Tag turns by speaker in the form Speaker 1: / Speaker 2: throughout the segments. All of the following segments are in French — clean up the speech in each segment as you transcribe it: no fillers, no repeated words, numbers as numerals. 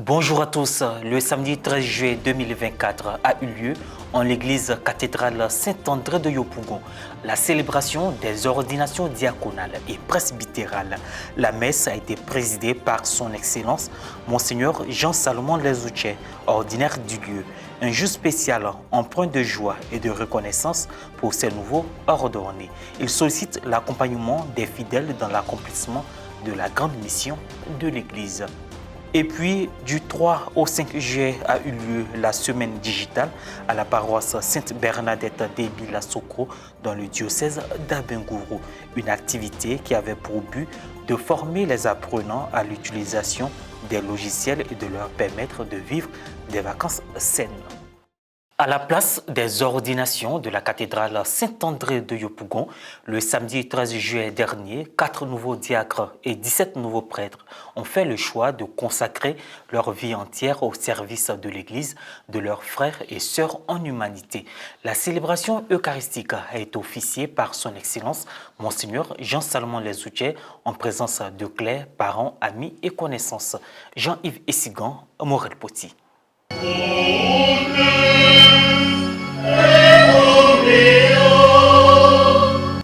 Speaker 1: Bonjour à tous. Le samedi 13 juillet 2024 a eu lieu en l'église cathédrale Saint-André de Yopougon la célébration des ordinations diaconales et presbytérales. La messe a été présidée par son Excellence Monseigneur Jean-Salomon Lezoutier, ordinaire du lieu. Un jour spécial empreint de joie et de reconnaissance pour ces nouveaux ordonnés. Il sollicite l'accompagnement des fidèles dans l'accomplissement de la grande mission de l'Église. Et puis, du 3 au 5 juillet a eu lieu la semaine digitale à la paroisse Sainte-Bernadette d'Ebila-Sokro dans le diocèse d'Abengourou. Une activité qui avait pour but de former les apprenants à l'utilisation des logiciels et de leur permettre de vivre des vacances saines. À la place des ordinations de la cathédrale Saint-André de Yopougon, le samedi 13 juillet dernier, 4 nouveaux diacres et 17 nouveaux prêtres ont fait le choix de consacrer leur vie entière au service de l'Église, de leurs frères et sœurs en humanité. La célébration eucharistique a été officiée par son Excellence Monseigneur Jean-Salomon Lezoutier en présence de clercs, parents, amis et connaissances. Jean-Yves Essigan, Morel Poti.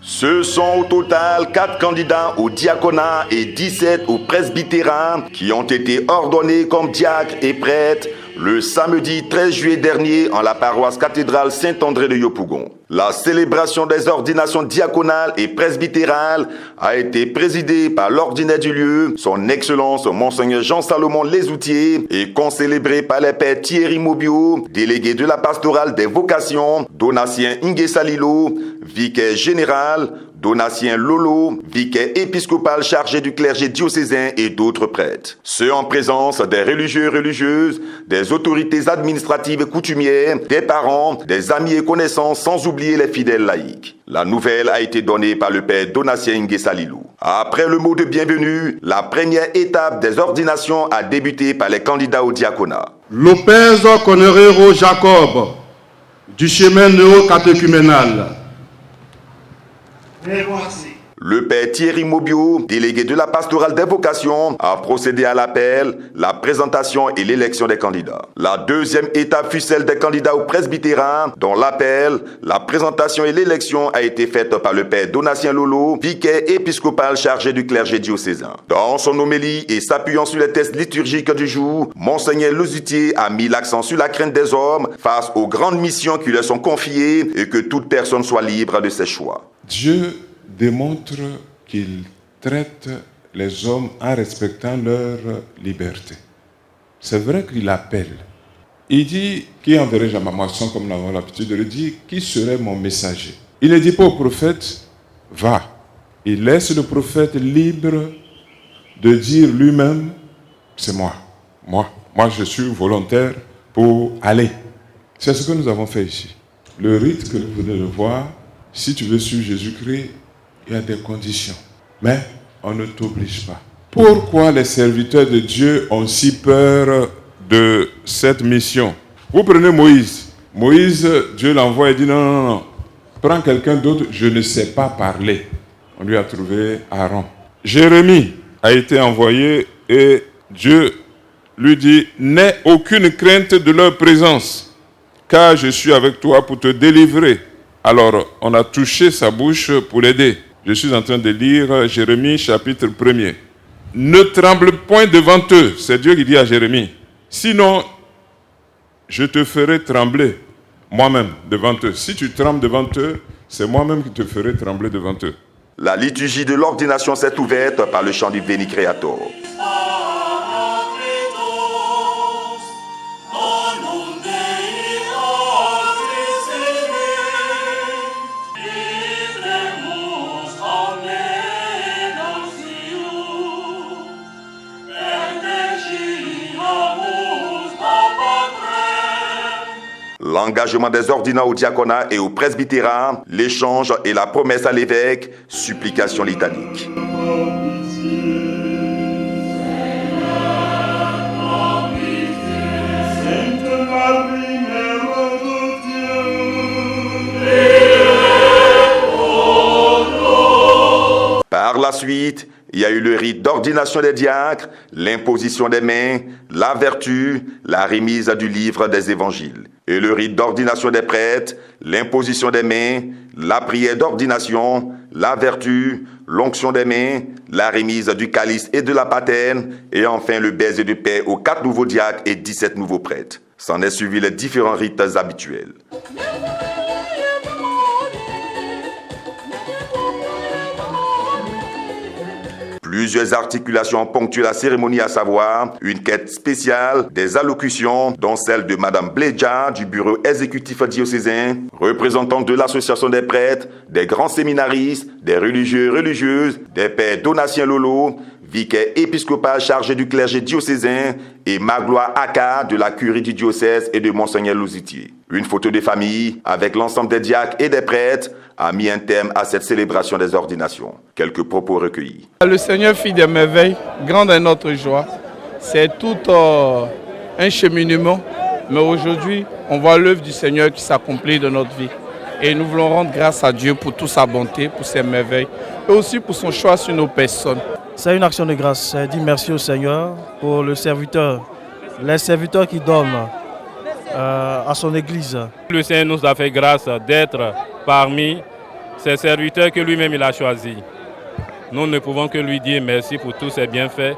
Speaker 2: Ce sont au total 4 candidats au diaconat et 17 au presbytérat qui ont été ordonnés comme diacres et prêtres le samedi 13 juillet dernier en la paroisse cathédrale Saint-André de Yopougon. La célébration des ordinations diaconales et presbytérales a été présidée par l'ordinaire du lieu, son Excellence Monseigneur Jean-Salomon Lezoutier, et concélébrée par les pères Thierry Mobio, délégué de la pastorale des vocations, Donatien Inguessa Lilo, vicaire général, Donatien Lolo, vicaire épiscopal chargé du clergé diocésain et d'autres prêtres. Ceux en présence des religieux et religieuses, des autorités administratives et coutumières, des parents, des amis et connaissances, sans oublier les fidèles laïcs. La nouvelle a été donnée par le père Donatien Inguessa Lilo. Après le mot de bienvenue, la première étape des ordinations a débuté par les candidats au diaconat.
Speaker 3: Lopez Conerero Jacob, du chemin néo-catéchuménal.
Speaker 2: Le père Thierry Mobio, délégué de la pastorale des vocations, a procédé à l'appel, la présentation et l'élection des candidats. La deuxième étape fut celle des candidats au presbytérat, dont l'appel, la présentation et l'élection a été faite par le père Donatien Lolo, vicaire épiscopal chargé du clergé diocésain. Dans son homélie et s'appuyant sur les textes liturgiques du jour, Monseigneur Lezoutier a mis l'accent sur la crainte des hommes face aux grandes missions qui leur sont confiées et que toute personne soit libre de ses choix.
Speaker 4: Dieu démontre qu'il traite les hommes en respectant leur liberté. C'est vrai qu'il appelle. Il dit, qui enverrai-je à ma moisson, comme nous avons l'habitude de le dire, qui serait mon messager? Il ne dit pas au prophète, va. Il laisse le prophète libre de dire lui-même, c'est moi. Moi, je suis volontaire pour aller. C'est ce que nous avons fait ici. Le rite que vous venez de voir, si tu veux suivre Jésus-Christ, il y a des conditions. Mais on ne t'oblige pas. Pourquoi les serviteurs de Dieu ont si peur de cette mission? Vous prenez Moïse. Moïse, Dieu l'envoie et dit non. Prends quelqu'un d'autre, je ne sais pas parler. On lui a trouvé Aaron. Jérémie a été envoyé et Dieu lui dit, n'aie aucune crainte de leur présence, car je suis avec toi pour te délivrer. Alors, on a touché sa bouche pour l'aider. Je suis en train de lire Jérémie chapitre 1er. Ne tremble point devant eux, c'est Dieu qui dit à Jérémie. Sinon, je te ferai trembler moi-même devant eux. Si tu trembles devant eux, c'est moi-même qui te ferai trembler devant eux.
Speaker 2: La liturgie de l'ordination s'est ouverte par le chant du Veni Creator. L'engagement des ordinants au diaconat et au presbytérat, l'échange et la promesse à l'évêque, supplication litanique. Par Par la suite, il y a eu le rite d'ordination des diacres, l'imposition des mains, la vertu, la remise du livre des évangiles. Et le rite d'ordination des prêtres, l'imposition des mains, la prière d'ordination, la vertu, l'onction des mains, la remise du calice et de la patène, et enfin le baiser de paix aux 4 nouveaux diacres et 17 nouveaux prêtres. S'en est suivi les différents rites habituels. Plusieurs articulations ponctuent la cérémonie, à savoir une quête spéciale, des allocutions, dont celle de Madame Bledja du bureau exécutif diocésain, représentante de l'association des prêtres, des grands séminaristes, des religieux et religieuses, des pères Donatien Lolo, vicaire épiscopal chargé du clergé diocésain, et Magloire Aka de la curie du diocèse et de Monseigneur Lozitier. Une photo de famille avec l'ensemble des diacres et des prêtres a mis un terme à cette célébration des ordinations. Quelques propos recueillis.
Speaker 5: Le Seigneur fit des merveilles, grande est notre joie. C'est tout un cheminement, mais aujourd'hui, on voit l'œuvre du Seigneur qui s'accomplit dans notre vie. Et nous voulons rendre grâce à Dieu pour toute sa bonté, pour ses merveilles, et aussi pour son choix sur nos personnes.
Speaker 6: C'est une action de grâce. Je dis merci au Seigneur pour le serviteur, les serviteurs qui donnent à son Église.
Speaker 7: Le Seigneur nous a fait grâce d'être parmi ces serviteurs que lui-même il a choisis. Nous ne pouvons que lui dire merci pour tous ses bienfaits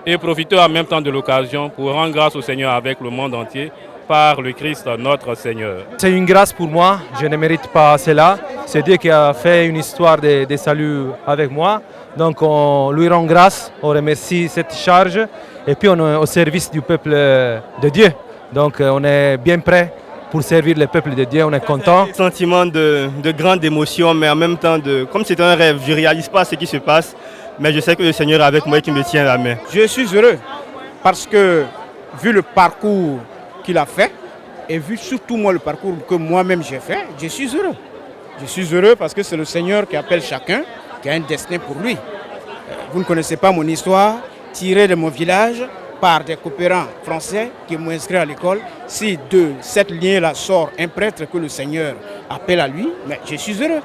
Speaker 7: et profiter en même temps de l'occasion pour rendre grâce au Seigneur avec le monde entier par le Christ notre Seigneur.
Speaker 8: C'est une grâce pour moi, je ne mérite pas cela. C'est Dieu qui a fait une histoire de salut avec moi. Donc on lui rend grâce, on remercie cette charge et puis on est au service du peuple de Dieu. Donc on est bien prêt pour servir le peuple de Dieu, on est content.
Speaker 9: Un sentiment de grande émotion, mais en même temps, comme c'est un rêve, je ne réalise pas ce qui se passe, mais je sais que le Seigneur est avec moi et qui me tient la main.
Speaker 5: Je suis heureux parce que, vu le parcours qu'il a fait, et vu surtout moi le parcours que moi-même j'ai fait, je suis heureux. Je suis heureux parce que c'est le Seigneur qui appelle chacun, qui a un destin pour lui. Vous ne connaissez pas mon histoire, tirée de mon village, par des coopérants français qui m'ont inscrit à l'école. Si de cette lien-là sort un prêtre que le Seigneur appelle à lui, mais je suis heureux.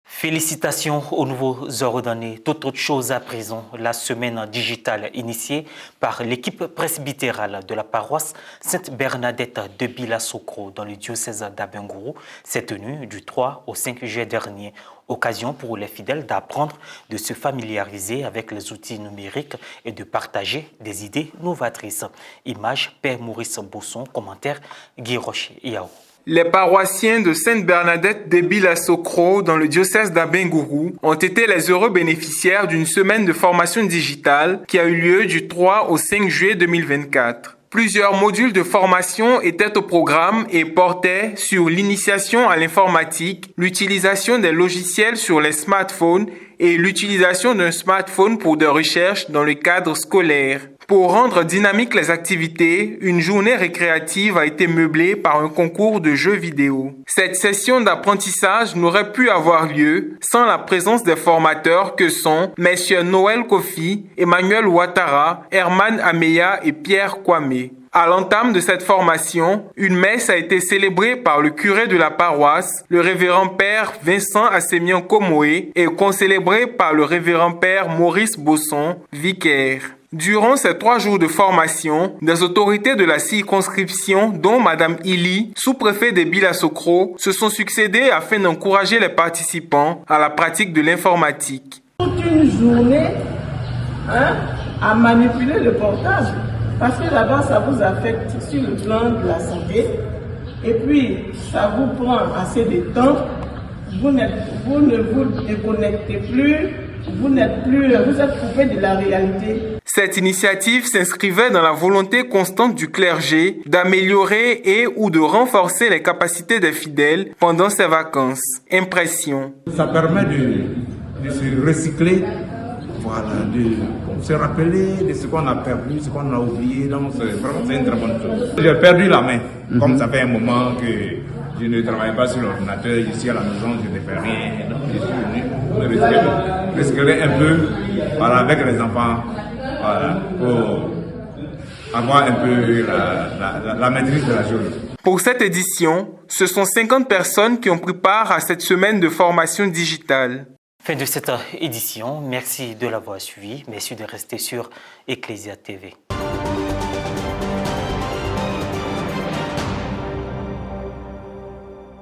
Speaker 1: Félicitations aux nouveaux ordonnés. Toute autre chose à présent, la semaine digitale initiée par l'équipe presbytérale de la paroisse Sainte-Bernadette de Bila-Sokro dans le diocèse d'Abengourou s'est tenue du 3 au 5 juillet dernier. Occasion pour les fidèles d'apprendre, de se familiariser avec les outils numériques et de partager des idées novatrices. Image Père Maurice Bosson, commentaire Guy Rocher-Yao.
Speaker 10: Les paroissiens de Sainte-Bernadette de Bila-Sokro dans le diocèse d'Abengourou ont été les heureux bénéficiaires d'une semaine de formation digitale qui a eu lieu du 3 au 5 juillet 2024. Plusieurs modules de formation étaient au programme et portaient sur l'initiation à l'informatique, l'utilisation des logiciels sur les smartphones et l'utilisation d'un smartphone pour des recherches dans le cadre scolaire. Pour rendre dynamiques les activités, une journée récréative a été meublée par un concours de jeux vidéo. Cette session d'apprentissage n'aurait pu avoir lieu sans la présence des formateurs que sont messieurs Noël Kofi, Emmanuel Ouattara, Herman Ameya et Pierre Kwame. À l'entame de cette formation, une messe a été célébrée par le curé de la paroisse, le révérend père Vincent Assemian Komoé, et concélébrée par le révérend père Maurice Bosson, vicaire. Durant ces 3 jours de formation, des autorités de la circonscription, dont Madame Ili, sous-préfet de Bila-Sokro, se sont succédées afin d'encourager les participants à la pratique de l'informatique.
Speaker 11: Toute une journée à manipuler le portable, parce que d'abord ça vous affecte sur le plan de la santé, et puis ça vous prend assez de temps, vous ne vous déconnectez plus, vous êtes coupé de la réalité.
Speaker 10: Cette initiative s'inscrivait dans la volonté constante du clergé d'améliorer et ou de renforcer les capacités des fidèles pendant ces vacances. Impression.
Speaker 12: Ça permet de se recycler, voilà, de se rappeler de ce qu'on a perdu, ce qu'on a oublié. Donc c'est une très bonne chose. J'ai perdu la main, comme ça fait un moment que je ne travaille pas sur l'ordinateur, ici à la maison, je ne fais rien. Donc je suis venu me recycler un peu, voilà, avec les enfants. Voilà, pour avoir un peu la maîtrise de la chose.
Speaker 10: Pour cette édition, ce sont 50 personnes qui ont pris part à cette semaine de formation digitale.
Speaker 1: Fin de cette édition. Merci de l'avoir suivi. Merci de rester sur Ecclesia TV.